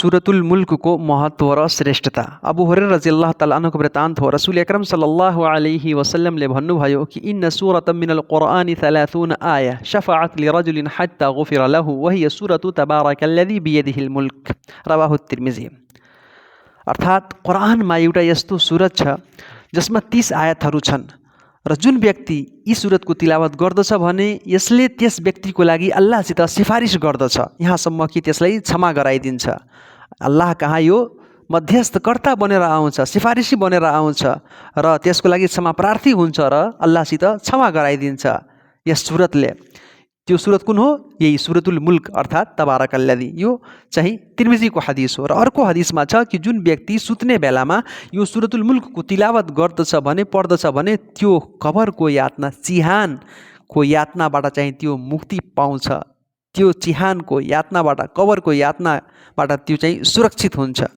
सुरतुल मुल्कको महत्व र श्रेष्ठता। अबू हुरैरा रज़ियल्लाहु तआला अन्हुको वृत्तान्त हो। रसूल अकरम सल्लल्लाहु अलैहि वसल्लमले भन्नुभयो कि इन्न सूरतम मिनल कुरआनी 30 आया शफाअत लिरजुलिन हत्ता गुफिर लहु वहिय सूरतु तबारकल्लज़ी बियदिहिल मुल्क। रवाहु तिर्मिजी। अर्थात् कुरानमा एउटा यस्तो सूरत छ जसमा 30 आयतहरू छन् र जुन व्यक्ति यी सूरतको तिलावत गर्दछ भने यसले त्यस व्यक्तिको लागि अल्लाहसित सिफारिस गर्दछ, यहाँसम्म कि त्यसलाई क्षमा गराइदिन्छ। अल्लाह कहाँ यो मध्यस्थकर्ता बनेर आउँछ, सिफारिसी बनेर आउँछ र त्यसको लागि क्षमा प्रार्थी हुन्छ र अल्लाहसित क्षमा गराइदिन्छ यस सूरतले। त्यो सूरत कुन हो? यही सूरतुल मुल्क अर्थात् तबारकल्लज़ी। यो चाहिँ तिर्मिजीको हदिस हो। र अर्को हदिसमा छ कि जुन व्यक्ति सुत्ने बेलामा यो सूरतुल मुल्कको तिलावत गर्दछ भने, पढ्दछ भने त्यो कबरको यातना, चिहानको यातनाबाट चाहिँ त्यो मुक्ति पाउँछ। त्यो चिहानको यातनाबाट, कबरको यातनाबाट त्यो चाहिँ सुरक्षित हुन्छ।